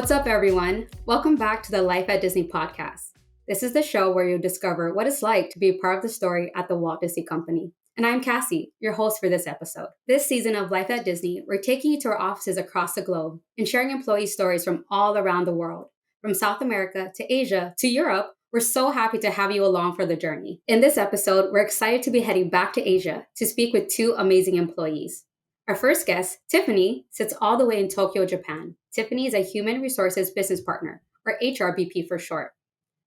What's up, everyone? Welcome back to the Life at Disney podcast. This is the show where you'll discover what it's like to be a part of the story at the Walt Disney Company. And I'm Cassie, your host for this episode. This season of Life at Disney, we're taking you to our offices across the globe and sharing employee stories from all around the world. From South America to Asia to Europe, we're so happy to have you along for the journey. In this episode, we're excited to be heading back to Asia to speak with two amazing employees. Our first guest, Tiffany, sits all the way in Tokyo, Japan. Tiffany is a Human Resources Business Partner, or HRBP for short.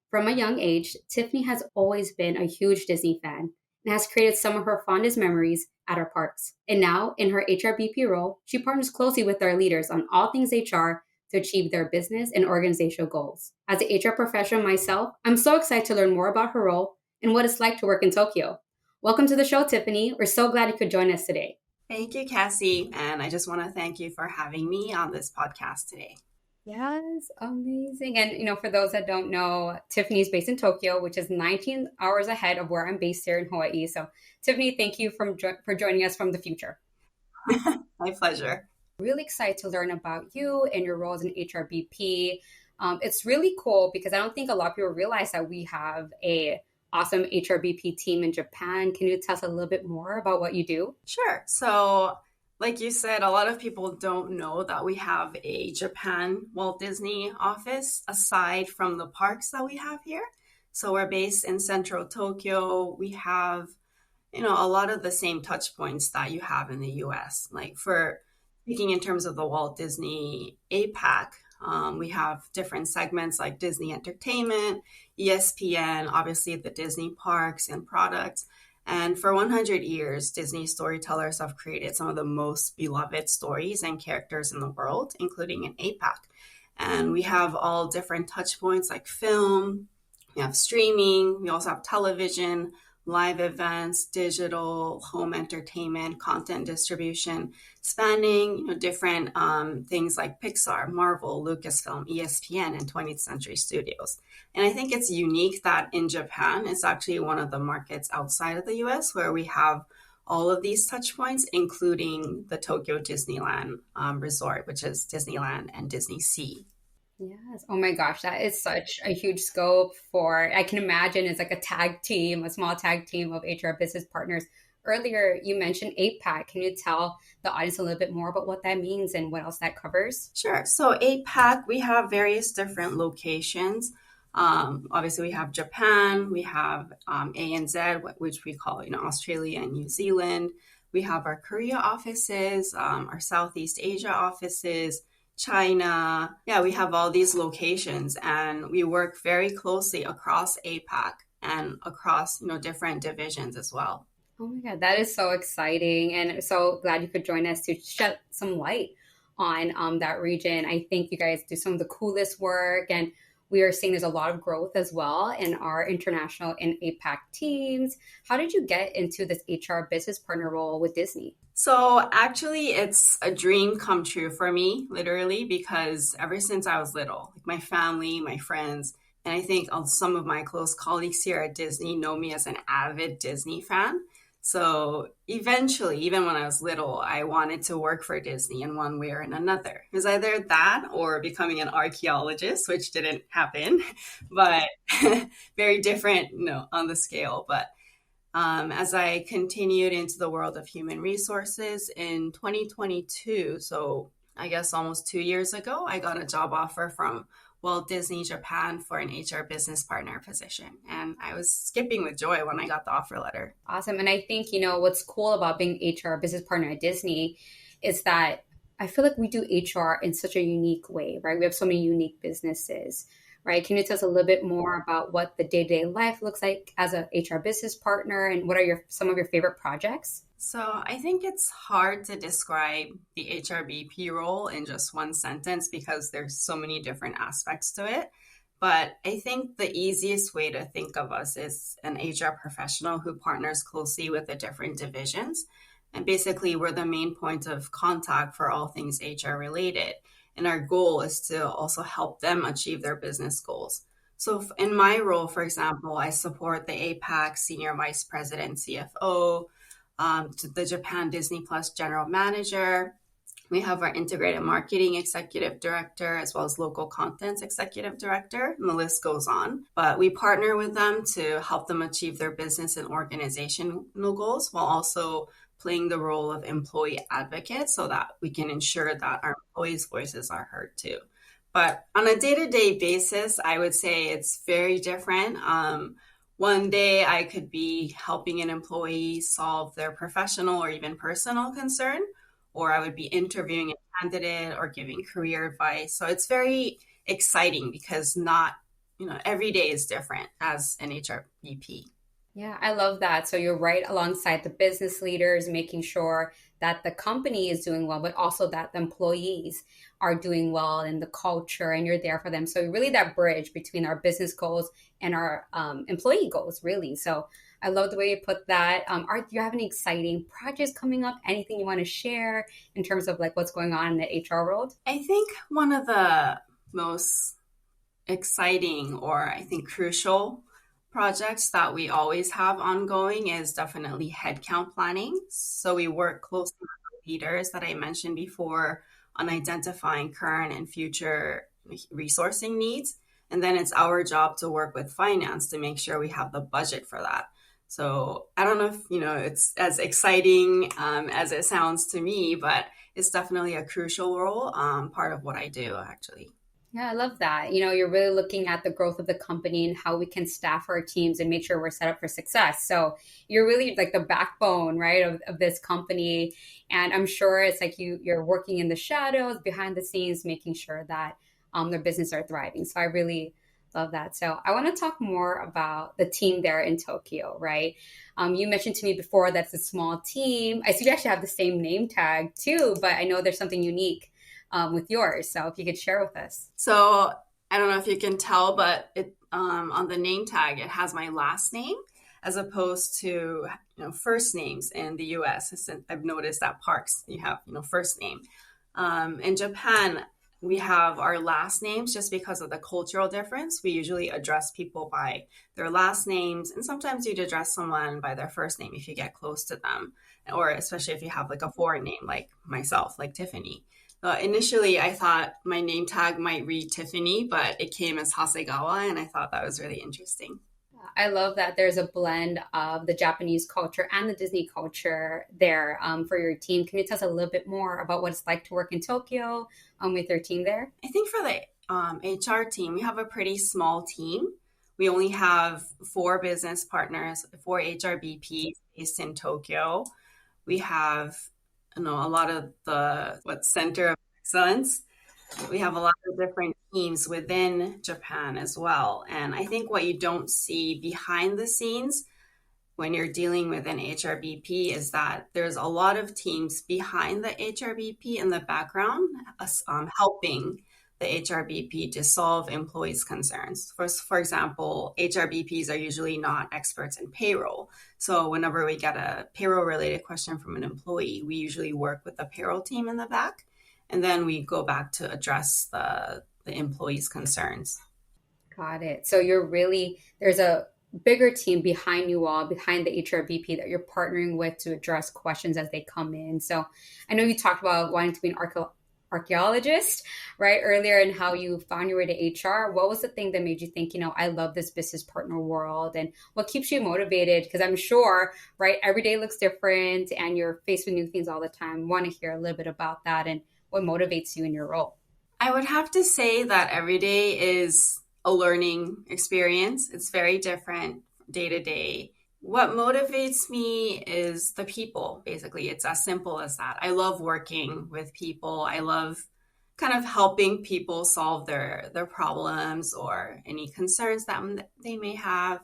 From a young age, Tiffany has always been a huge Disney fan and has created some of her fondest memories at our parks. And now, in her HRBP role, she partners closely with our leaders on all things HR to achieve their business and organizational goals. As an HR professional myself, I'm so excited to learn more about her role and what it's like to work in Tokyo. Welcome to the show, Tiffany. We're so glad you could join us today. Thank you, Cassie. And I just want to thank you for having me on this podcast today. Yes, amazing. And, for those that don't know, Tiffany's based in Tokyo, which is 19 hours ahead of where I'm based here in Hawaii. So, Tiffany, thank you for joining us from the future. My pleasure. Really excited to learn about you and your roles in HRBP. It's really cool because I don't think a lot of people realize that we have a awesome HRBP team in Japan. Can you tell us a little bit more about what you do? Sure. So, like you said, a lot of people don't know that we have a Japan Walt Disney office aside from the parks that we have here. So we're based in central Tokyo. We have, a lot of the same touch points that you have in the US. Like for speaking in terms of the Walt Disney APAC, we have different segments like Disney Entertainment, ESPN, obviously the Disney parks and products. And for 100 years, Disney storytellers have created some of the most beloved stories and characters in the world, including in APAC. And we have all different touch points like film, we have streaming, we also have television, live events, digital, home entertainment, content distribution, spanning different things like Pixar, Marvel, Lucasfilm, ESPN, and 20th Century Studios. And I think it's unique that in Japan, it's actually one of the markets outside of the US where we have all of these touch points, including the Tokyo Disneyland Resort, which is Disneyland and Disney Sea. Yes. Oh my gosh, that is such a huge scope I can imagine it's like a small tag team of HR business partners. Earlier, you mentioned APAC. Can you tell the audience a little bit more about what that means and what else that covers? Sure. So APAC, we have various different locations. Obviously, we have Japan, we have ANZ, which we call Australia and New Zealand. We have our Korea offices, our Southeast Asia offices, China. Yeah, we have all these locations and we work very closely across APAC and across, different divisions as well. Oh my God, that is so exciting. And so glad you could join us to shed some light on that region. I think you guys do some of the coolest work, and we are seeing there's a lot of growth as well in our international and APAC teams. How did you get into this HR business partner role with Disney? So actually, it's a dream come true for me, literally, because ever since I was little, like my family, my friends, and I think some of my close colleagues here at Disney know me as an avid Disney fan. So eventually, even when I was little, I wanted to work for Disney in one way or in another. It was either that or becoming an archaeologist, which didn't happen, but very different, on the scale. But as I continued into the world of human resources in 2022, so I guess almost 2 years ago, I got a job offer from Walt Disney Japan for an HR business partner position. And I was skipping with joy when I got the offer letter. Awesome. And I think, what's cool about being HR business partner at Disney is that I feel like we do HR in such a unique way, right? We have so many unique businesses, right? Can you tell us a little bit more about what the day-to-day life looks like as a HR business partner, and what are some of your favorite projects? So I think it's hard to describe the HRBP role in just one sentence because there's so many different aspects to it. But I think the easiest way to think of us is an HR professional who partners closely with the different divisions. And basically, we're the main point of contact for all things HR related. And our goal is to also help them achieve their business goals. So in my role, for example, I support the APAC Senior Vice President, CFO, to the Japan Disney Plus General Manager, We have our integrated marketing executive director as well as local content executive director, and the list goes on. But we partner with them to help them achieve their business and organizational goals while also playing the role of employee advocate so that we can ensure that our employees' voices are heard too. But on a day-to-day basis, I would say it's very different. One day I could be helping an employee solve their professional or even personal concern, or I would be interviewing a candidate or giving career advice. So it's very exciting because not, every day is different as an HR VP. Yeah, I love that. So you're right alongside the business leaders, making sure that the company is doing well, but also that the employees are doing well in the culture and you're there for them. So really that bridge between our business goals and our employee goals, really. So I love the way you put that. Do you have any exciting projects coming up? Anything you want to share in terms of like what's going on in the HR world? I think one of the most exciting or I think crucial projects that we always have ongoing is definitely headcount planning. So we work closely with the leaders that I mentioned before on identifying current and future resourcing needs. And then it's our job to work with finance to make sure we have the budget for that. So I don't know if, it's as exciting as it sounds to me, but it's definitely a crucial role, part of what I do actually. Yeah, I love that. You're really looking at the growth of the company and how we can staff our teams and make sure we're set up for success. So you're really like the backbone, right, of this company. And I'm sure it's like you're working in the shadows, behind the scenes, making sure that their business are thriving. So I really love that. So I want to talk more about the team there in Tokyo, right? You mentioned to me before that's a small team. I see you actually have the same name tag too, but I know there's something unique with yours. So if you could share with us. So I don't know if you can tell, but it on the name tag, it has my last name as opposed to first names in the US. I've noticed that parks, you have first name. In Japan, we have our last names just because of the cultural difference. We usually address people by their last names, and sometimes you'd address someone by their first name if you get close to them, or especially if you have like a foreign name like myself, like Tiffany. Initially, I thought my name tag might read Tiffany, but it came as Hasegawa, and I thought that was really interesting. I love that there's a blend of the Japanese culture and the Disney culture there for your team. Can you tell us a little bit more about what it's like to work in Tokyo with your team there? I think for the HR team, we have a pretty small team. We only have 4 business partners, 4 HR VPs based in Tokyo. We have a lot of the center of excellence. We have a lot of different teams within Japan as well. And I think what you don't see behind the scenes when you're dealing with an HRBP is that there's a lot of teams behind the HRBP in the background helping the HRBP to solve employees' concerns. For example, HRBPs are usually not experts in payroll. So whenever we get a payroll-related question from an employee, we usually work with the payroll team in the back, and then we go back to address the employees' concerns. Got it. So there's a bigger team behind you all, behind the HRBP that you're partnering with to address questions as they come in. So I know you talked about wanting to be an archaeologist, right, earlier, and how you found your way to HR. What was the thing that made you think, I love this business partner world, and what keeps you motivated? Because I'm sure, right, every day looks different and you're faced with new things all the time. I want to hear a little bit about that and what motivates you in your role. I would have to say that every day is a learning experience. It's very different day to day. What motivates me is the people, basically. It's as simple as that. I love working with people. I love kind of helping people solve their problems or any concerns that they may have.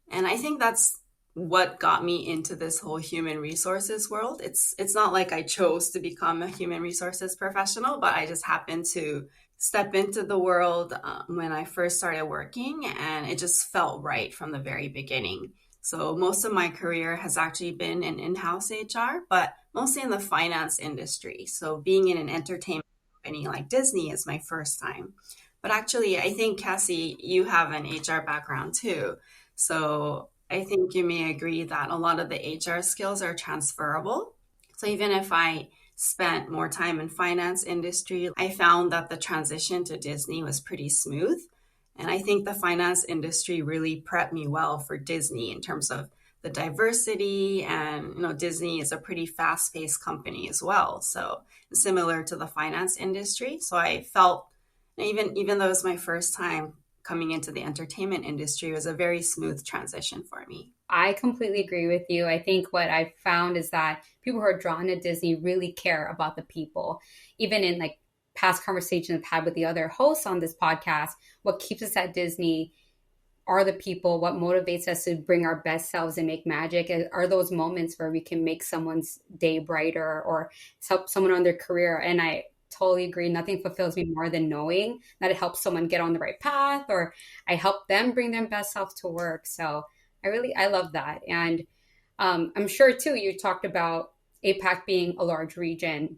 And I think that's what got me into this whole human resources world. It's not like I chose to become a human resources professional, but I just happened to step into the world when I first started working, and it just felt right from the very beginning. So most of my career has actually been in in-house HR, but mostly in the finance industry. So being in an entertainment company like Disney is my first time. But actually, I think, Cassie, you have an HR background too. So I think you may agree that a lot of the HR skills are transferable. So even if I spent more time in finance industry, I found that the transition to Disney was pretty smooth. And I think the finance industry really prepped me well for Disney in terms of the diversity. And, Disney is a pretty fast-paced company as well. So similar to the finance industry. So I felt, even though it was my first time coming into the entertainment industry, it was a very smooth transition for me. I completely agree with you. I think what I found is that people who are drawn to Disney really care about the people. Even in like past conversations I've had with the other hosts on this podcast, what keeps us at Disney are the people. What motivates us to bring our best selves and make magic are those moments where we can make someone's day brighter or help someone on their career. And I totally agree. Nothing fulfills me more than knowing that it helps someone get on the right path, or I help them bring their best self to work. So I love that. And I'm sure too, you talked about APAC being a large region.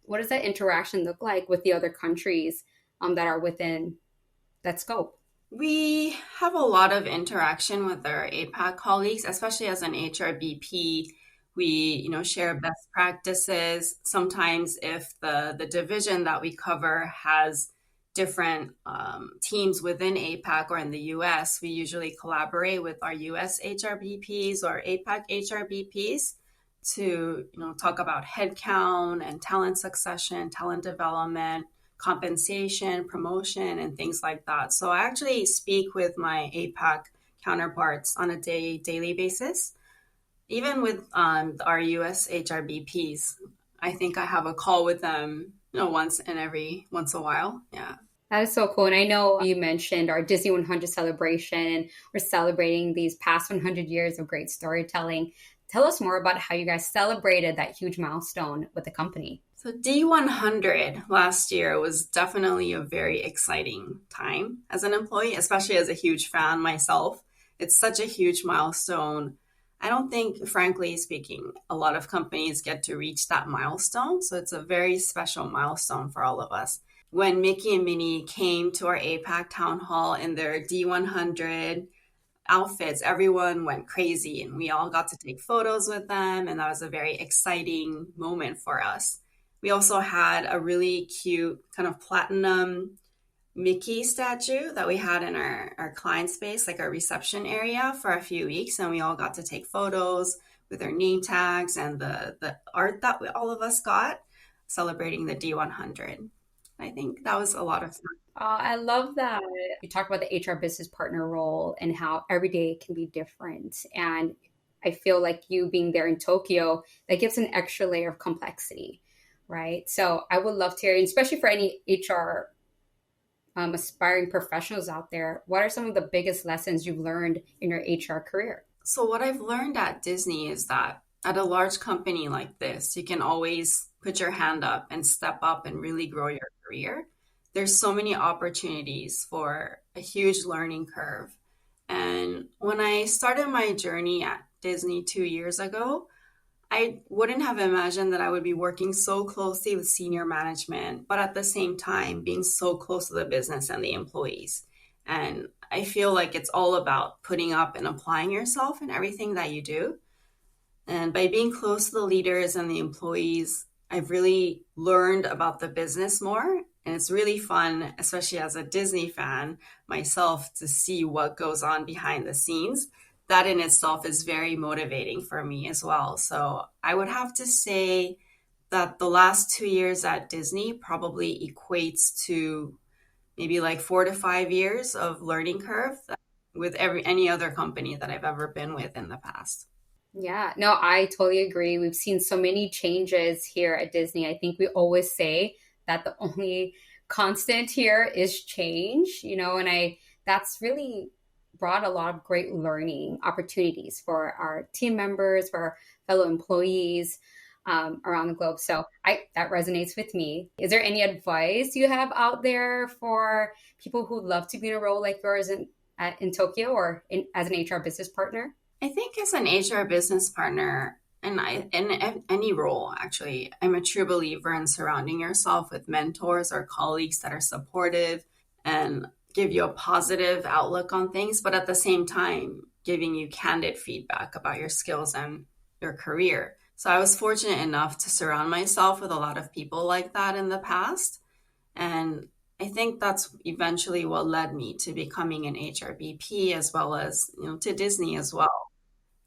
What does that interaction look like with the other countries that are within that scope? We have a lot of interaction with our APAC colleagues, especially as an HRBP. We, share best practices. Sometimes if the division that we cover has different teams within APAC or in the US, we usually collaborate with our US HRBPs or APAC HRBPs to, talk about headcount and talent succession, talent development, compensation, promotion, and things like that. So I actually speak with my APAC counterparts on a daily basis. Even with our US HRBPs, I think I have a call with them, once a while. Yeah. That is so cool. And I know you mentioned our Disney 100 celebration, and we're celebrating these past 100 years of great storytelling. Tell us more about how you guys celebrated that huge milestone with the company. So D100 last year was definitely a very exciting time as an employee, especially as a huge fan myself. It's such a huge milestone. I don't think, frankly speaking, a lot of companies get to reach that milestone. So it's a very special milestone for all of us. When Mickey and Minnie came to our APAC town hall in their D100 outfits, everyone went crazy and we all got to take photos with them. And that was a very exciting moment for us. We also had a really cute kind of platinum Mickey statue that we had in our client space, like our reception area for a few weeks. And we all got to take photos with our name tags and the art that all of us got celebrating the D100. I think that was a lot of fun. I love that. You talked about the HR business partner role and how every day can be different. And I feel like you being there in Tokyo, that gives an extra layer of complexity, right? So I would love to hear, especially for any HR aspiring professionals out there, what are some of the biggest lessons you've learned in your HR career? So what I've learned at Disney is that at a large company like this, you can always put your hand up and step up and really grow your career. There's so many opportunities for a huge learning curve. And when I started my journey at Disney 2 years ago, I wouldn't have imagined that I would be working so closely with senior management, but at the same time, being so close to the business and the employees. And I feel like it's all about putting up and applying yourself in everything that you do. And by being close to the leaders and the employees, I've really learned about the business more. And it's really fun, especially as a Disney fan myself, to see what goes on behind the scenes. That in itself is very motivating for me as well. So I would have to say that the last 2 years at Disney probably equates to maybe like 4 to 5 years of learning curve with any other company that I've ever been with in the past. Yeah, no, I totally agree. We've seen so many changes here at Disney. I think we always say that the only constant here is change, and that's really brought a lot of great learning opportunities for our team members, for our fellow employees around the globe. So that resonates with me. Is there any advice you have out there for people who love to be in a role like yours in Tokyo or as an HR business partner? I think as an HR business partner, and in any role, actually, I'm a true believer in surrounding yourself with mentors or colleagues that are supportive and give you a positive outlook on things, but at the same time, giving you candid feedback about your skills and your career. So I was fortunate enough to surround myself with a lot of people like that in the past. And I think that's eventually what led me to becoming an HRBP as well as, to Disney as well.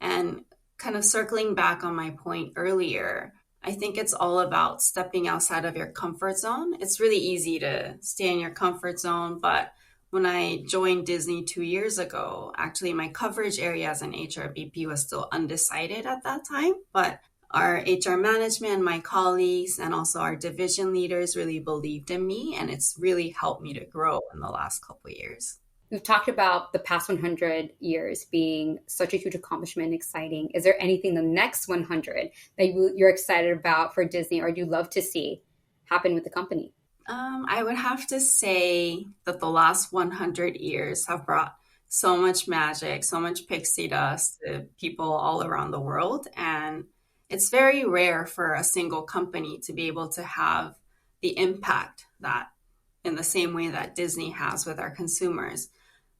And kind of circling back on my point earlier, I think it's all about stepping outside of your comfort zone. It's really easy to stay in your comfort zone, but when I joined Disney 2 years ago, actually my coverage area as an HRBP was still undecided at that time. But our HR management, my colleagues, and also our division leaders really believed in me, and it's really helped me to grow in the last couple of years. We've talked about the past 100 years being such a huge accomplishment and exciting. Is there anything the next 100 that you're excited about for Disney or you'd love to see happen with the company? I would have to say that the last 100 years have brought so much magic, so much pixie dust to people all around the world. And it's very rare for a single company to be able to have the impact that in the same way that Disney has with our consumers.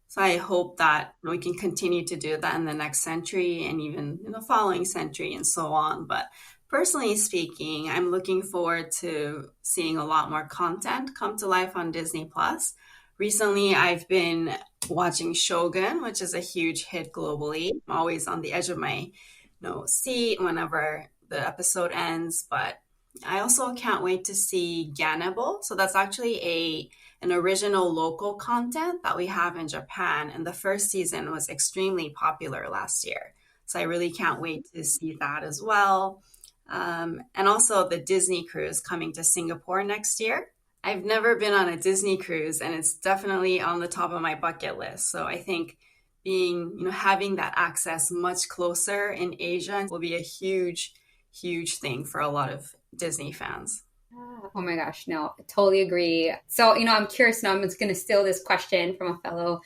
So I hope that we can continue to do that in the next century and even in the following century and so on. But personally speaking, I'm looking forward to seeing a lot more content come to life on Disney Plus. Recently, I've been watching Shogun, which is a huge hit globally. I'm always on the edge of my seat whenever the episode ends, but I also can't wait to see Ganable. So that's actually an original local content that we have in Japan, and the first season was extremely popular last year. So I really can't wait to see that as well. And also the Disney cruise coming to Singapore next year. I've never been on a Disney cruise, and it's definitely on the top of my bucket list. So I think having that access much closer in Asia will be a huge, huge thing for a lot of Disney fans. Oh my gosh, no, I totally agree. So, I'm curious now, I'm just going to steal this question from a fellow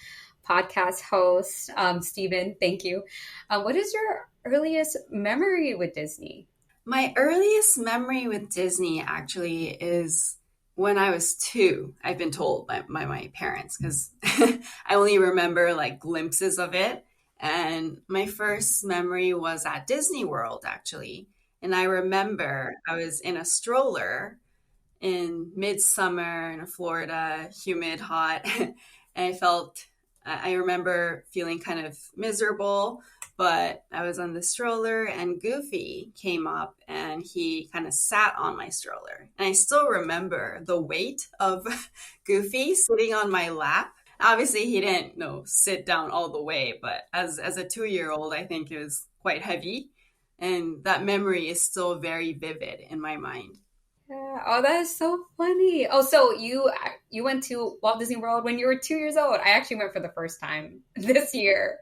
podcast host, Stephen. Thank you. What is your earliest memory with Disney? My earliest memory with Disney actually is when I was 2. I've been told by my parents because I only remember like glimpses of it. And my first memory was at Disney World, actually. And I remember I was in a stroller in midsummer in Florida, humid, hot. And I remember feeling kind of miserable, but I was on the stroller and Goofy came up and he kind of sat on my stroller. And I still remember the weight of Goofy sitting on my lap. Obviously, he didn't sit down all the way, but as a 2-year-old, I think it was quite heavy. And that memory is still very vivid in my mind. Yeah. Oh, that is so funny. Oh, so you went to Walt Disney World when you were 2 years old. I actually went for the first time this year.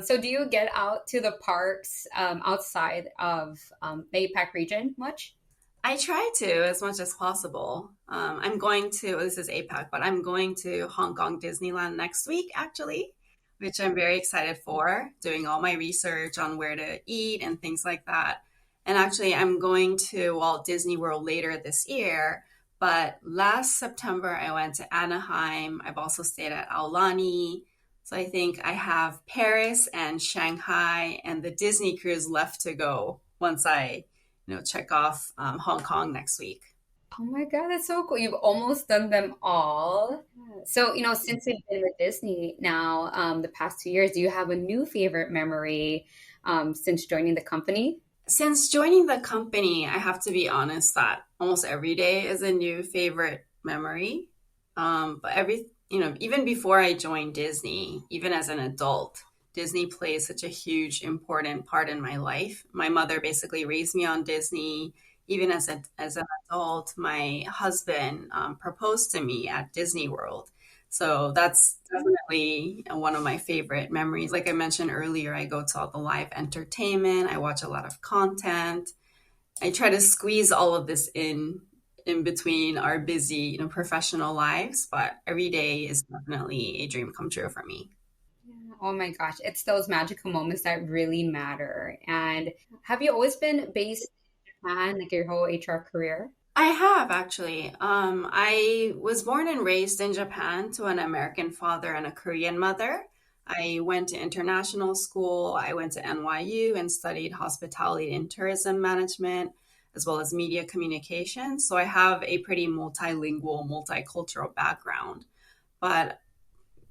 So do you get out to the parks outside of the APAC region much? I try to as much as possible. I'm going to, this is APAC, but I'm going to Hong Kong Disneyland next week, actually, which I'm very excited for, doing all my research on where to eat and things like that. And actually, I'm going to Walt Disney World later this year. But last September, I went to Anaheim. I've also stayed at Aulani. So I think I have Paris and Shanghai and the Disney cruise left to go once I check off Hong Kong next week. Oh my God, that's so cool. You've almost done them all. So, since you've been with Disney now, the past 2 years, do you have a new favorite memory since joining the company? Since joining the company, I have to be honest that almost every day is a new favorite memory. But even before I joined Disney, even as an adult, Disney plays such a huge, important part in my life. My mother basically raised me on Disney. Even as an adult, my husband proposed to me at Disney World. So that's definitely one of my favorite memories. Like I mentioned earlier, I go to all the live entertainment. I watch a lot of content. I try to squeeze all of this in between our busy, professional lives. But every day is definitely a dream come true for me. Oh my gosh, it's those magical moments that really matter. And have you always been based in Japan, like your whole HR career? I have actually. I was born and raised in Japan to an American father and a Korean mother. I went to international school. I went to NYU and studied hospitality and tourism management, as well as media communication. So I have a pretty multilingual, multicultural background. But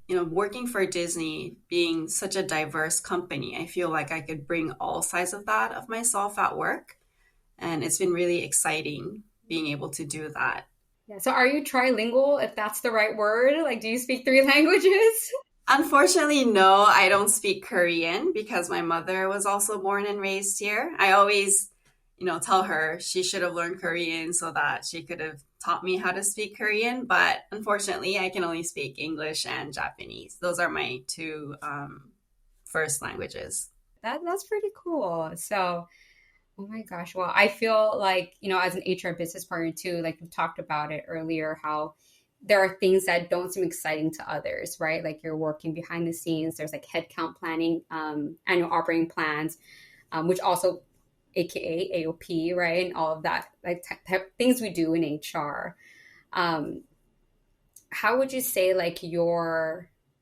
working for Disney, being such a diverse company, I feel like I could bring all sides of that of myself at work. And it's been really exciting being able to do that. Yeah. So are you trilingual, if that's the right word? Like, do you speak three languages? Unfortunately, no, I don't speak Korean because my mother was also born and raised here. I always, tell her she should have learned Korean so that she could have taught me how to speak Korean. But unfortunately, I can only speak English and Japanese. Those are my two first languages. That's pretty cool. So, oh my gosh. Well, I feel like, as an HR business partner too, like we talked about it earlier, how there are things that don't seem exciting to others, right? Like you're working behind the scenes. There's like headcount planning, annual operating plans, which also AKA AOP, right? And all of that, like things we do in HR. Um, how would you say like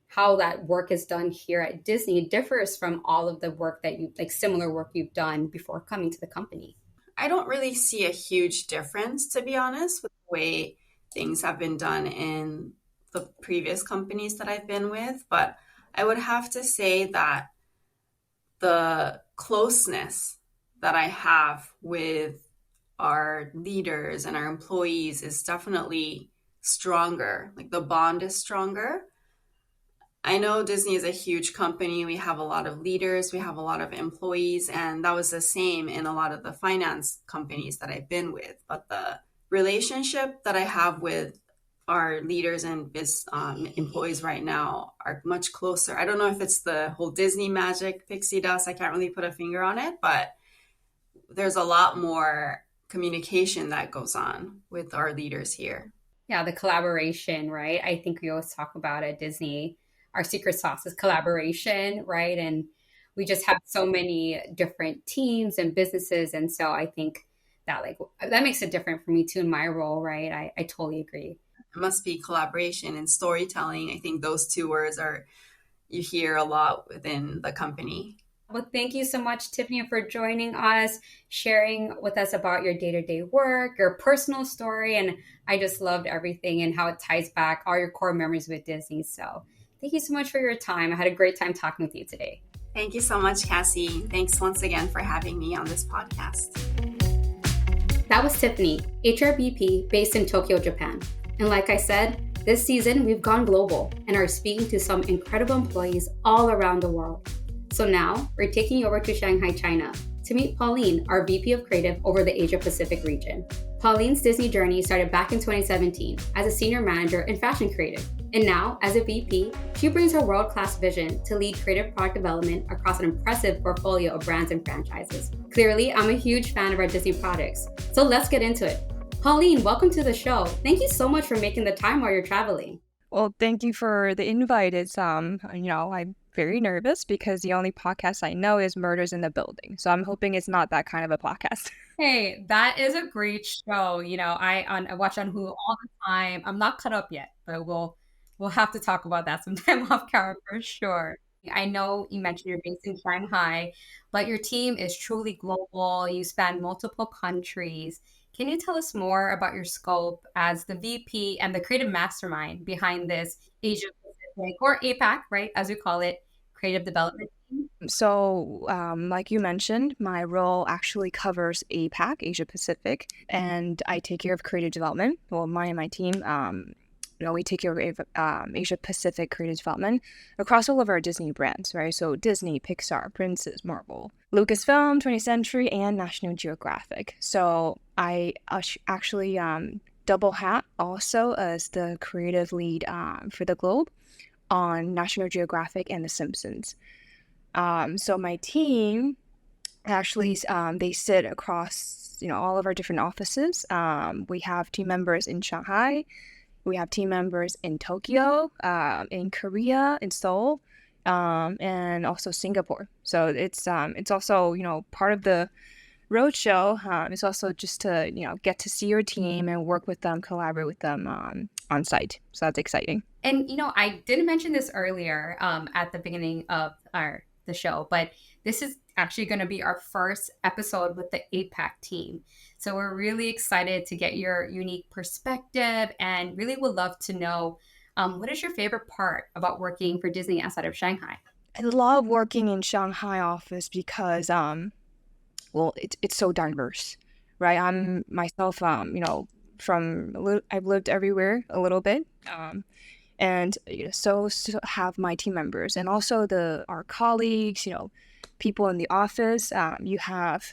how that work is done here at Disney differs from all of the work that you like similar work you've done before coming to the company? I don't really see a huge difference, to be honest, with the way things have been done in the previous companies that I've been with. But I would have to say that the closeness that I have with our leaders and our employees is definitely stronger. Like the bond is stronger. I know Disney is a huge company. We have a lot of leaders, we have a lot of employees, and that was the same in a lot of the finance companies that I've been with. But the relationship that I have with our leaders and employees right now are much closer. I don't know if it's the whole Disney magic, pixie dust. I can't really put a finger on it, but there's a lot more communication that goes on with our leaders here. Yeah, the collaboration, right? I think we always talk about at Disney, our secret sauce is collaboration, right? And we just have so many different teams and businesses. And so I think that that makes it different for me too in my role, right? I totally agree. It must be collaboration and storytelling. I think those two words you hear a lot within the company. Well, thank you so much, Tiffany, for joining us, sharing with us about your day-to-day work, your personal story. And I just loved everything and how it ties back all your core memories with Disney. So thank you so much for your time. I had a great time talking with you today. Thank you so much, Cassie. Thanks once again for having me on this podcast. That was Tiffany, HR VP based in Tokyo, Japan. And like I said, this season we've gone global and are speaking to some incredible employees all around the world. So now we're taking you over to Shanghai, China to meet Pauline, our VP of Creative over the Asia Pacific region. Pauline's Disney journey started back in 2017 as a senior manager in fashion creative. And now, as a VP, she brings her world-class vision to lead creative product development across an impressive portfolio of brands and franchises. Clearly, I'm a huge fan of our Disney products. So let's get into it. Pauline, welcome to the show. Thank you so much for making the time while you're traveling. Well, thank you for the invite. It's I'm very nervous because the only podcast I know is Murders in the Building. So I'm hoping it's not that kind of a podcast. Hey, that is a great show. I watch on Hulu all the time. I'm not caught up yet, but we'll have to talk about that sometime off camera for sure. I know you mentioned you're based in Shanghai, but your team is truly global. You span multiple countries. Can you tell us more about your scope as the VP and the creative mastermind behind this Asia Pacific, or APAC, right, as we call it, creative development team? So, like you mentioned, my role actually covers APAC, Asia Pacific, and I take care of creative development. Well, my team, we take care of Asia Pacific creative development across all of our Disney brands, right? So Disney, Pixar, Princess, Marvel, Lucasfilm, 20th Century, and National Geographic. So I actually double hat also as the creative lead for the globe on National Geographic and The Simpsons. So my team actually, they sit across, all of our different offices. We have team members in Shanghai. We have team members in Tokyo, in Korea, in Seoul, and also Singapore. So it's also, part of the roadshow is also just to, get to see your team and work with them, collaborate with them on site. So that's exciting. And I didn't mention this earlier at the beginning of the show, but this is actually going to be our first episode with the APAC team. So we're really excited to get your unique perspective, and really would love to know what is your favorite part about working for Disney outside of Shanghai? I love working in Shanghai office because it's so diverse, right? I'm myself, I've lived everywhere a little bit, and so have my team members, and also our colleagues, people in the office. You have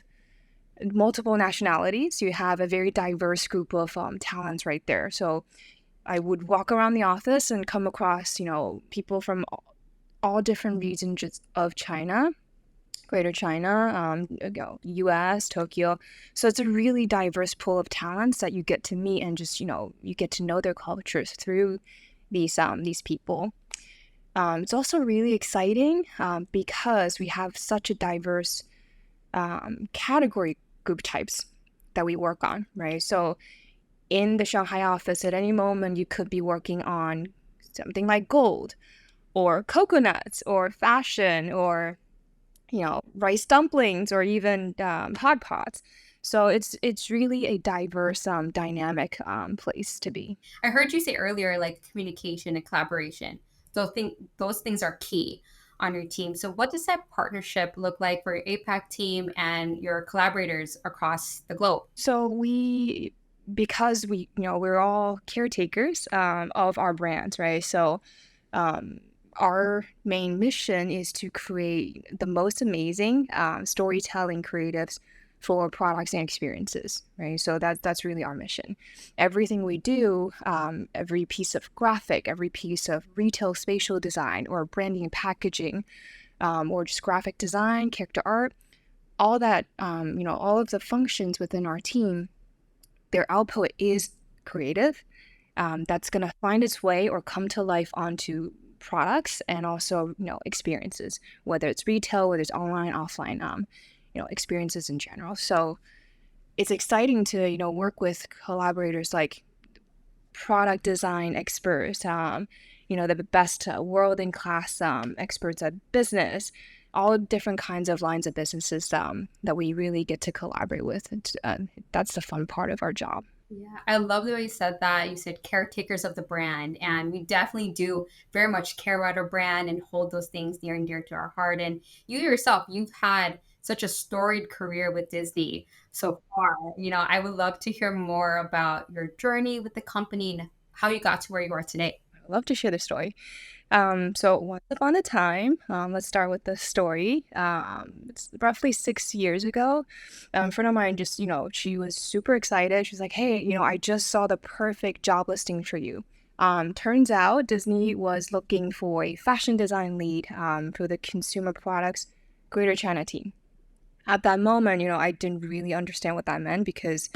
multiple nationalities. You have a very diverse group of talents right there. So I would walk around the office and come across, people from all different regions of China, Greater China, U.S., Tokyo. So it's a really diverse pool of talents that you get to meet, and just, you get to know their cultures through these people. It's also really exciting because we have such a diverse category group types that we work on, right? So in the Shanghai office, at any moment, you could be working on something like gold or coconuts or fashion or, rice dumplings or even hot pots. So it's really a diverse, dynamic place to be. I heard you say earlier, like communication and collaboration. So those things are key on your team. So what does that partnership look like for your APAC team and your collaborators across the globe? So because we're all caretakers of our brands, right? So our main mission is to create the most amazing storytelling creatives for products and experiences, right? So that's really our mission. Everything we do, every piece of graphic, every piece of retail spatial design or branding and packaging, or just graphic design, character art, all that, all of the functions within our team, their output is creative. That's going to find its way or come to life onto products and also, experiences, whether it's retail, whether it's online, offline, experiences in general. So it's exciting to, work with collaborators like product design experts, the best world-in-class experts at business, all different kinds of lines of businesses that we really get to collaborate with. That's the fun part of our job. Yeah, I love the way you said that. You said caretakers of the brand, and we definitely do very much care about our brand and hold those things near and dear to our heart. And you yourself, you've had such a storied career with Disney so far. I would love to hear more about your journey with the company and how you got to where you are today. I'd love to share the story. So once upon a time, let's start with the story. It's roughly 6 years ago. A friend of mine just, she was super excited. She was like, hey, I just saw the perfect job listing for you. Turns out Disney was looking for a fashion design lead for the consumer products Greater China team. At that moment, I didn't really understand what that meant, because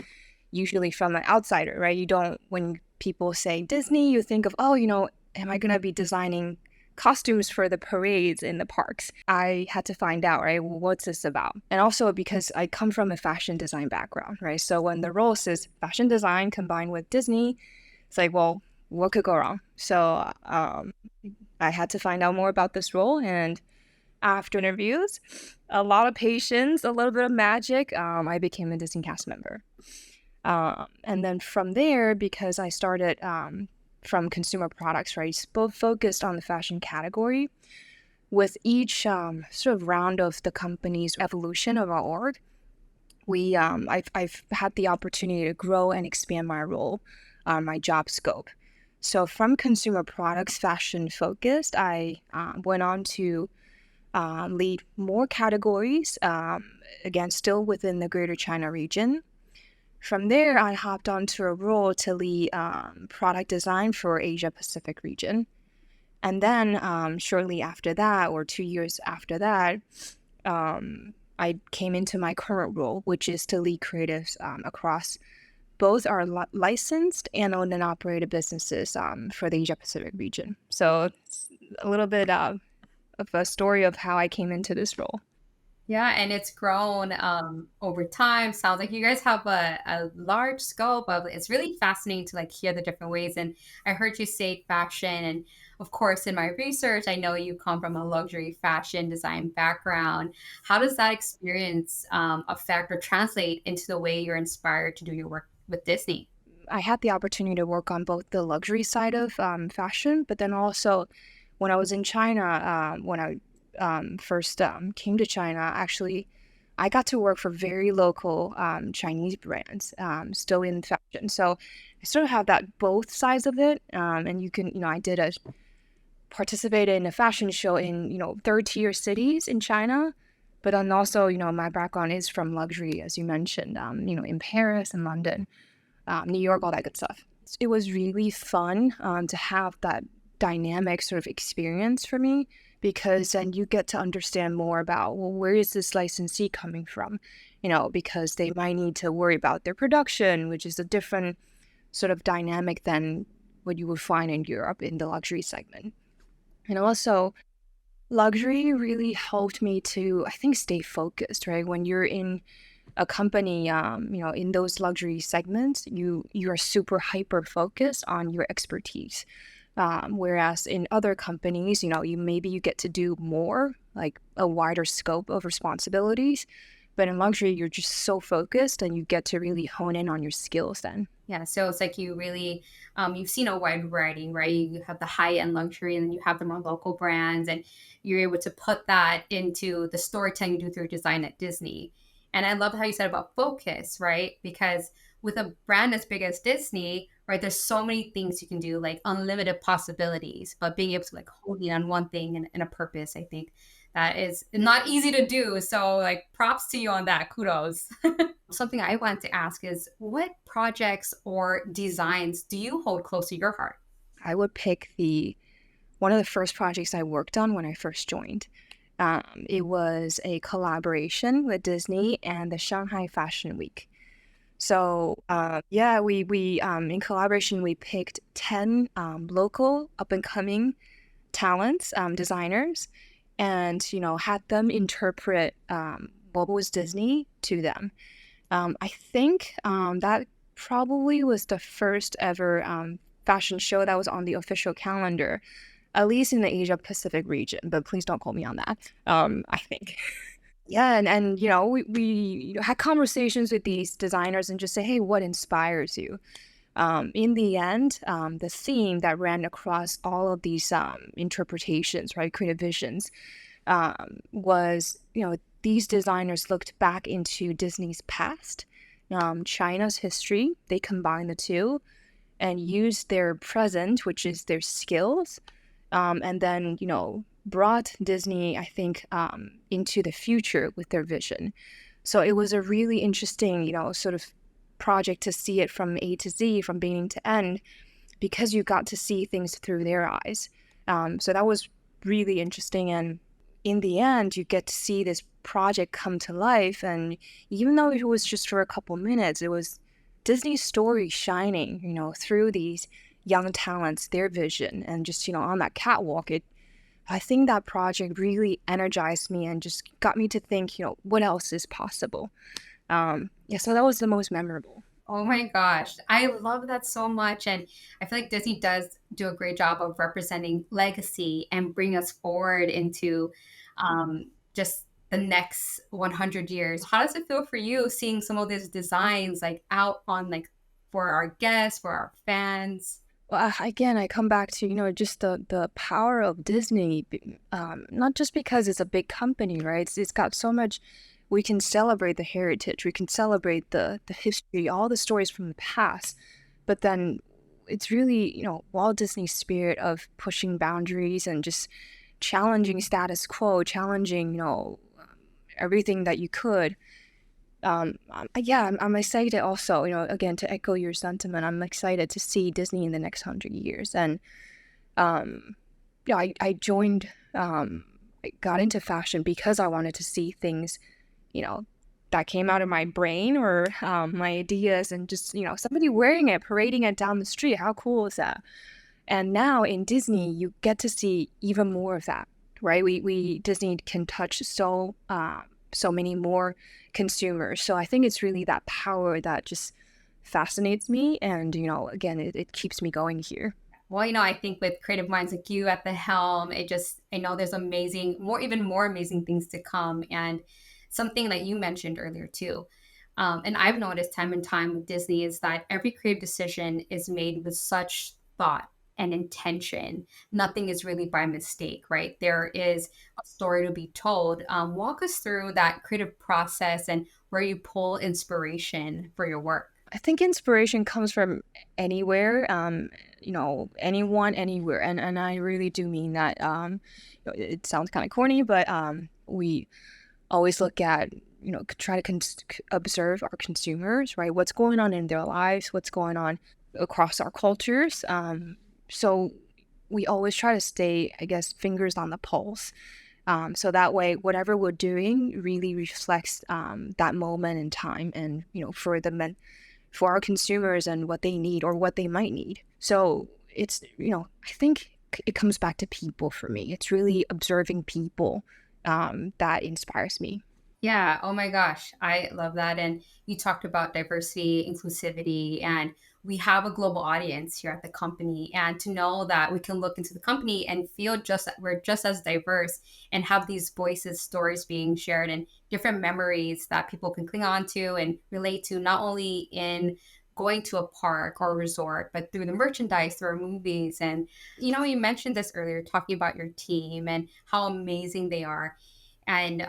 usually from an outsider, right? When people say Disney, you think of, am I going to be designing costumes for the parades in the parks? I had to find out, right? Well, what's this about? And also because I come from a fashion design background, right? So when the role says fashion design combined with Disney, it's like, well, what could go wrong? So I had to find out more about this role. And after interviews, a lot of patience, a little bit of magic, I became a Disney cast member. And then from there, because I started from consumer products, right, both focused on the fashion category, with each sort of round of the company's evolution of our org, I've had the opportunity to grow and expand my role, my job scope. So from consumer products, fashion focused, I went on to lead more categories, again, still within the Greater China region. From there, I hopped onto a role to lead product design for Asia Pacific region. And then shortly after that, or 2 years after that, I came into my current role, which is to lead creatives across both our licensed and owned and operated businesses for the Asia Pacific region. So it's a little bit of a story of how I came into this role. Yeah, and it's grown over time. Sounds like you guys have a large scope of it's really fascinating to like hear the different ways. And I heard you say fashion, and of course, in my research, I know you come from a luxury fashion design background. How does that experience affect or translate into the way you're inspired to do your work with Disney? I had the opportunity to work on both the luxury side of fashion, but then also when I was in China, when I first came to China, actually, I got to work for very local Chinese brands, still in fashion. So I sort of have that both sides of it. And you can, I did participate in a fashion show in, third tier cities in China. But then also, my background is from luxury, as you mentioned, in Paris and London, New York, all that good stuff. It was really fun to have that dynamic sort of experience for me because then you get to understand more about, well, where is this licensee coming from? Because they might need to worry about their production, which is a different sort of dynamic than what you would find in Europe in the luxury segment. And also, luxury really helped me to, I think, stay focused, right? When you're in a company, in those luxury segments, you are super hyper focused on your expertise. Whereas in other companies, you get to do more, like a wider scope of responsibilities. But in luxury, you're just so focused and you get to really hone in on your skills then. Yeah, so it's like you really, you've seen a wide variety, right? You have the high end luxury, and then you have the more local brands, and you're able to put that into the storytelling you do through design at Disney. And I love how you said about focus, right? Because with a brand as big as Disney, right, there's so many things you can do, like unlimited possibilities, but being able to like hone in on one thing and a purpose, I think that is not easy to do. So like props to you on that. Kudos. Something I want to ask is what projects or designs do you hold close to your heart? I would pick one of the first projects I worked on when I first joined. It was a collaboration with Disney and the Shanghai Fashion Week. So we in collaboration we picked 10 local up and coming talents, designers, and had them interpret what was Disney to them. I think that probably was the first ever fashion show that was on the official calendar, at least in the Asia Pacific region. But please don't quote me on that. I think. Yeah, and we had conversations with these designers and just say, hey, what inspires you? In the end, the theme that ran across all of these interpretations, right, creative visions, was, these designers looked back into Disney's past, China's history. They combined the two and used their present, which is their skills, and then, brought Disney, I think, into the future with their vision. So it was a really interesting, sort of project to see it from A to Z, from beginning to end, because you got to see things through their eyes. So that was really interesting. And in the end, you get to see this project come to life. And even though it was just for a couple minutes, it was Disney's story shining, through these young talents, their vision, and just, on that catwalk, I think that project really energized me and just got me to think, what else is possible? So that was the most memorable. Oh my gosh, I love that so much. And I feel like Disney does do a great job of representing legacy and bring us forward into just the next 100 years. How does it feel for you seeing some of these designs like out on like for our guests, for our fans? Well, again, I come back to, just the power of Disney, not just because it's a big company, right? It's got so much, we can celebrate the heritage, we can celebrate the history, all the stories from the past, but then it's really, Walt Disney's spirit of pushing boundaries and just challenging status quo, challenging, everything that you could. I'm excited also, again, to echo your sentiment, I'm excited to see Disney in the next 100 years. And, I joined, I got into fashion because I wanted to see things, that came out of my brain or my ideas and just, somebody wearing it, parading it down the street. How cool is that? And now in Disney, you get to see even more of that, right? We Disney can touch so so many more consumers. So I think it's really that power that just fascinates me. And, again, it keeps me going here. Well, I think with creative minds like you at the helm, I know there's even more amazing things to come. And something that you mentioned earlier too. And I've noticed time and time with Disney is that every creative decision is made with such thought and intention. Nothing is really by mistake, right? There is a story to be told. Walk us through that creative process and where you pull inspiration for your work. I think inspiration comes from anywhere, anyone, anywhere. And I really do mean that. It sounds kind of corny, but we always look at, try to observe our consumers, right? What's going on in their lives, what's going on across our cultures. So we always try to stay, I guess, fingers on the pulse. So that way, whatever we're doing really reflects that moment in time and, for our consumers and what they need or what they might need. So it's, I think it comes back to people for me. It's really observing people that inspires me. Yeah. Oh my gosh. I love that. And you talked about diversity, inclusivity, and we have a global audience here at the company. And to know that we can look into the company and feel just that we're just as diverse and have these voices, stories being shared, and different memories that people can cling on to and relate to, not only in going to a park or a resort, but through the merchandise, through our movies. And, you mentioned this earlier, talking about your team and how amazing they are. And,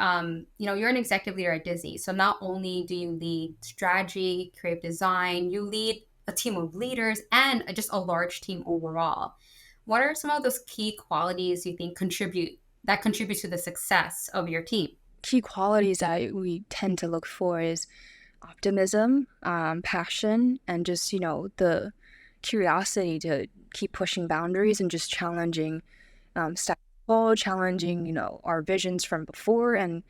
you're an executive leader at Disney. So not only do you lead strategy, creative design, you lead a team of leaders and just a large team overall. What are some of those key qualities you think contribute to the success of your team? Key qualities that we tend to look for is optimism, passion, and just, the curiosity to keep pushing boundaries and just challenging status quo, challenging, our visions from before, and,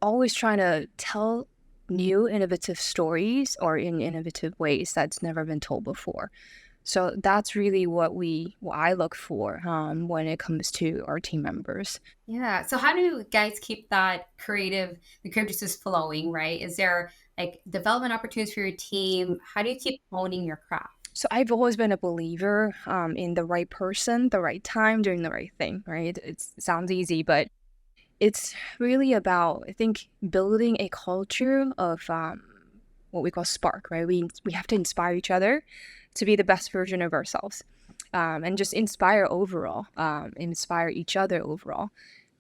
always trying to tell new innovative stories or in innovative ways that's never been told before. So that's really what I look for when it comes to our team members. Yeah. So how do you guys keep the creative juices flowing, right? Is there like development opportunities for your team? How do you keep honing your craft? So I've always been a believer in the right person, the right time, doing the right thing, right? It sounds easy, but it's really about, I think, building a culture of what we call spark, right? We have to inspire each other to be the best version of ourselves, and just inspire each other overall.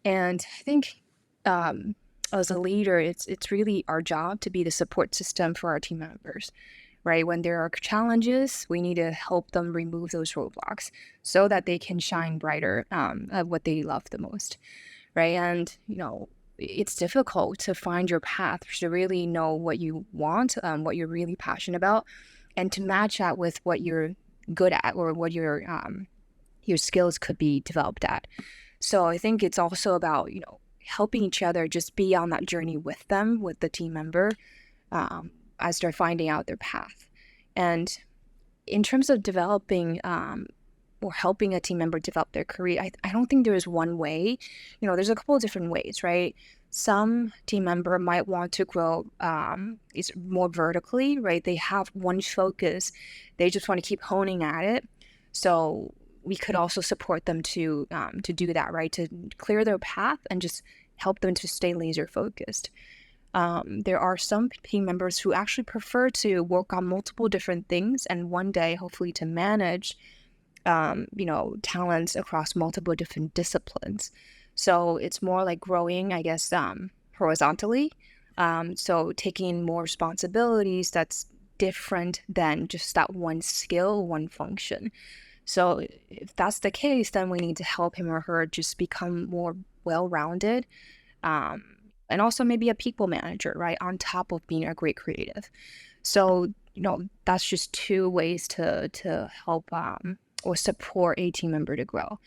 And I think as a leader, it's really our job to be the support system for our team members, right? When there are challenges, we need to help them remove those roadblocks so that they can shine brighter at what they love the most, right? And, it's difficult to find your path, to really know what you want, what you're really passionate about, and to match that with what you're good at or what your skills could be developed at. So I think it's also about, helping each other just be on that journey with them, with the team member, as they're finding out their path. And in terms of developing or helping a team member develop their career, I don't think there is one way. There's a couple of different ways, right? Some team member might want to grow is more vertically, right? They have one focus. They just want to keep honing at it. So we could also support them to do that, right? To clear their path and just help them to stay laser focused. There are some team members who actually prefer to work on multiple different things and one day hopefully to manage talents across multiple different disciplines. So it's more like growing, I guess, horizontally. So taking more responsibilities that's different than just that one skill, one function. So if that's the case, then we need to help him or her just become more well-rounded, and also maybe a people manager, right, on top of being a great creative. So, that's just two ways to help or support a team member to grow.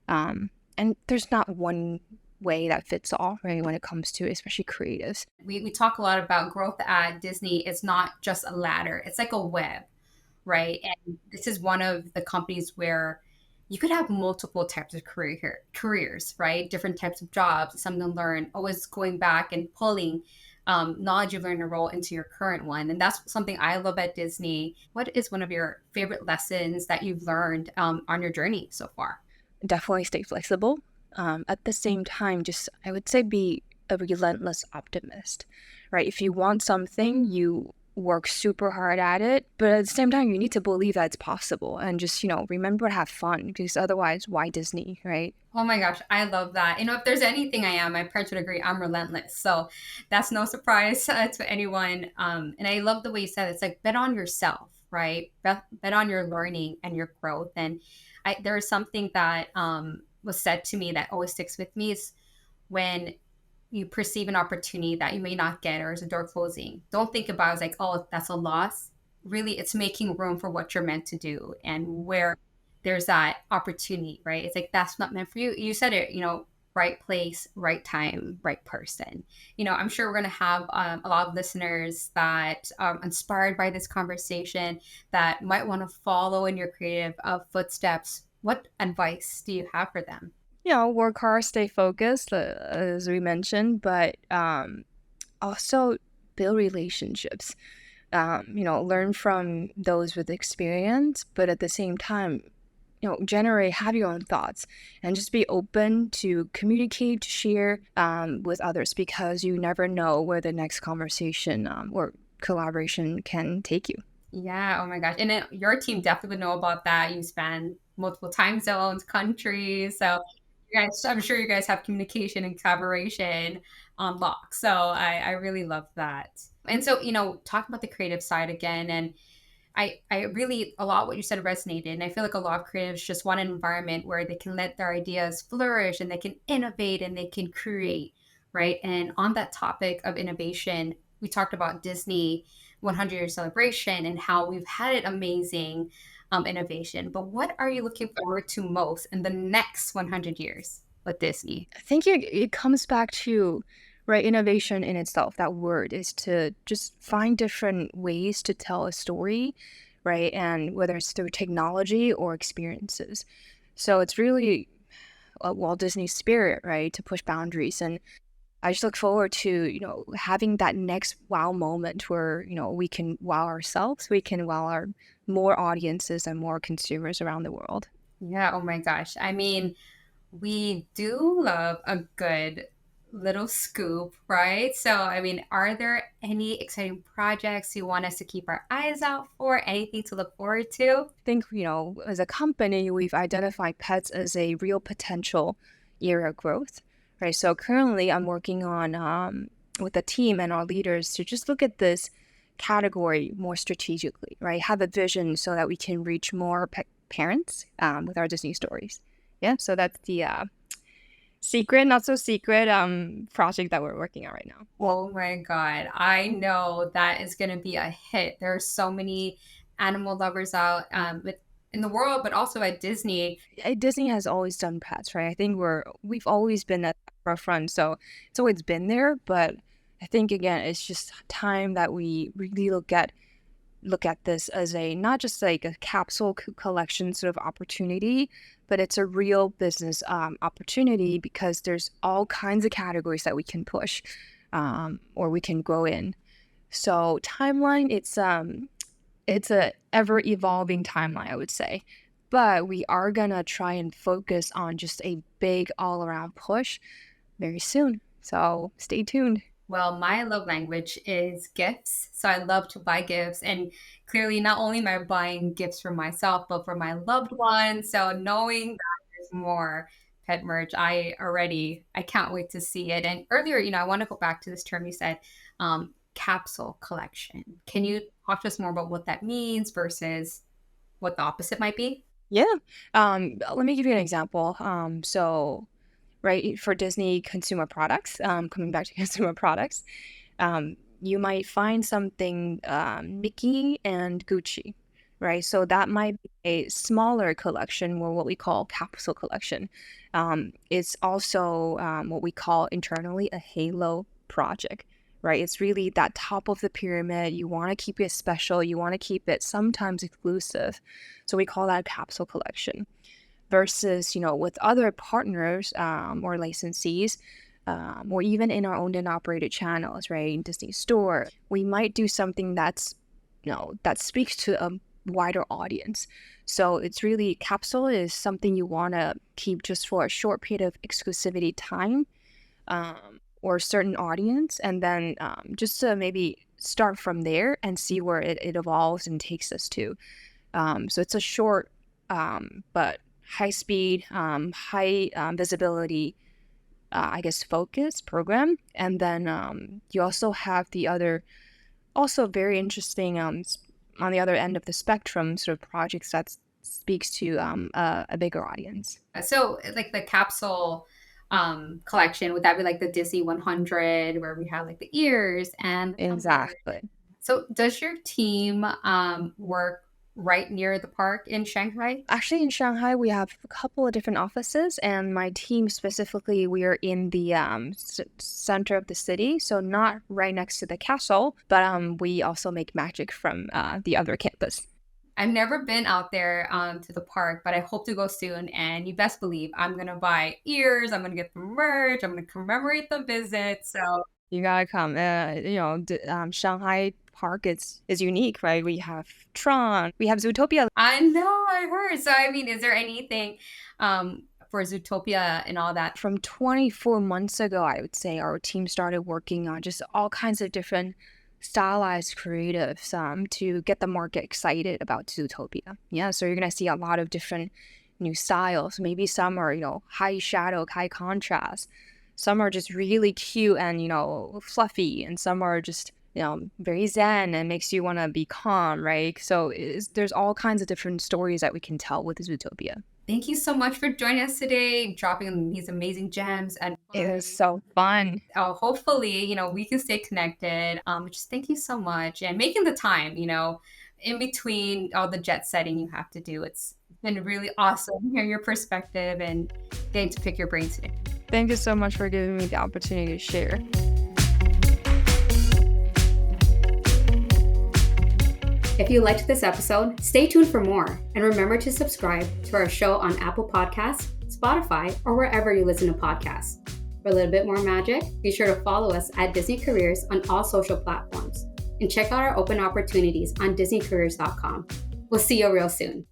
And there's not one way that fits all, right, when it comes to especially creatives. We talk a lot about growth at Disney. It's not just a ladder. It's like a web, right? And this is one of the companies where, you could have multiple types of careers, right? Different types of jobs, something to learn, always going back and pulling knowledge you've learned in a role into your current one. And that's something I love at Disney. What is one of your favorite lessons that you've learned on your journey so far? Definitely stay flexible. At the same time, just I would say be a relentless optimist, right? If you want something, you work super hard at it, but at the same time, you need to believe that it's possible and just, remember to have fun because otherwise, why Disney, right? Oh my gosh, I love that. If there's anything I am, my parents would agree, I'm relentless. So that's no surprise to anyone. And I love the way you said it's like bet on yourself, right? Bet on your learning and your growth. And there's something that was said to me that always sticks with me is when you perceive an opportunity that you may not get or is a door closing, don't think about it as like, oh, that's a loss. Really, it's making room for what you're meant to do and where there's that opportunity, right? It's like that's not meant for you. You said it, right place, right time, right person. I'm sure we're going to have a lot of listeners that are inspired by this conversation that might want to follow in your creative footsteps. What advice do you have for them? Work hard, stay focused, as we mentioned, but also build relationships. Learn from those with experience, but at the same time, have your own thoughts and just be open to communicate, to share with others because you never know where the next conversation or collaboration can take you. Yeah. Oh my gosh. And your team definitely would know about that. You span multiple time zones, countries. So I'm sure you guys have communication and collaboration on lock. So I really love that. And so, talk about the creative side again. And I really, a lot of what you said resonated. And I feel like a lot of creatives just want an environment where they can let their ideas flourish and they can innovate and they can create, right? And on that topic of innovation, we talked about Disney 100-year celebration and how we've had it amazing innovation. But what are you looking forward to most in the next 100 years with Disney? I think it comes back to right innovation in itself. That word is to just find different ways to tell a story, right? And whether it's through technology or experiences. So it's really a Walt Disney spirit, right, to push boundaries. And I just look forward to, having that next wow moment where, we can wow ourselves, we can wow our more audiences and more consumers around the world. Yeah. Oh my gosh. I mean, we do love a good little scoop, right? So, I mean, are there any exciting projects you want us to keep our eyes out for? Anything to look forward to? I think, as a company, we've identified pets as a real potential area of growth, right? So currently I'm working on with the team and our leaders to just look at this category more strategically, right? Have a vision so that we can reach more parents with our Disney stories. Yeah, so that's the secret, not so secret project that we're working on right now. Oh my God. I know that is going to be a hit. There are so many animal lovers out in the world, but also at Disney. Disney has always done pets, right? I think we've always been at the forefront, so it's always been there. But I think again, it's just time that we really look at this as a not just like a capsule collection sort of opportunity, but it's a real business opportunity because there's all kinds of categories that we can push or we can grow in. So timeline, it's a ever evolving timeline, I would say, but we are gonna try and focus on just a big all around push very soon. So stay tuned. Well, my love language is gifts. So I love to buy gifts. And clearly, not only am I buying gifts for myself, but for my loved ones. So knowing that there's more pet merch, I can't wait to see it. And earlier, I want to go back to this term you said, capsule collection. Can you talk to us more about what that means versus what the opposite might be? Yeah. Let me give you an example. So right? For Disney consumer products, coming back to consumer products, you might find something Mickey and Gucci, right? So that might be a smaller collection or what we call capsule collection. It's also what we call internally a halo project, right? It's really that top of the pyramid. You want to keep it special. You want to keep it sometimes exclusive. So we call that a capsule collection. versus, with other partners or licensees, or even in our owned and operated channels, right? In Disney Store, we might do something that's, that speaks to a wider audience. So it's really, capsule is something you want to keep just for a short period of exclusivity time, or a certain audience, and then just to maybe start from there and see where it evolves and takes us to. So it's a short but high speed, high visibility, focus program. And then you also have the other, also very interesting, on the other end of the spectrum, sort of projects that speaks to a bigger audience. So like the capsule collection, would that be like the Disney 100 where we have like the ears and the Exactly. So does your team work right near the park in Shanghai? Actually, in Shanghai, we have a couple of different offices, and my team specifically, we are in the center of the city, so not right next to the castle, but we also make magic from the other campus. I've never been out there to the park, but I hope to go soon. And you best believe I'm going to buy ears. I'm going to get the merch. I'm going to commemorate the visit. So you gotta come. Shanghai Park is unique, right? We have Tron, we have Zootopia. I know, I heard. So, I mean, is there anything for Zootopia and all that? From 24 months ago, I would say our team started working on just all kinds of different stylized creatives to get the market excited about Zootopia. Yeah, so you're gonna see a lot of different new styles. Maybe some are, high shadow, high contrast. Some are just really cute and, fluffy, and some are just, very zen and makes you want to be calm, right? So there's all kinds of different stories that we can tell with Zootopia. Thank you so much for joining us today, dropping these amazing gems. And it was so fun. Hopefully, we can stay connected. Just thank you so much, and making the time, in between all the jet setting you have to do. It's been really awesome hearing your perspective and getting to pick your brain today. Thank you so much for giving me the opportunity to share. If you liked this episode, stay tuned for more. And remember to subscribe to our show on Apple Podcasts, Spotify, or wherever you listen to podcasts. For a little bit more magic, be sure to follow us at Disney Careers on all social platforms. And check out our open opportunities on DisneyCareers.com. We'll see you real soon.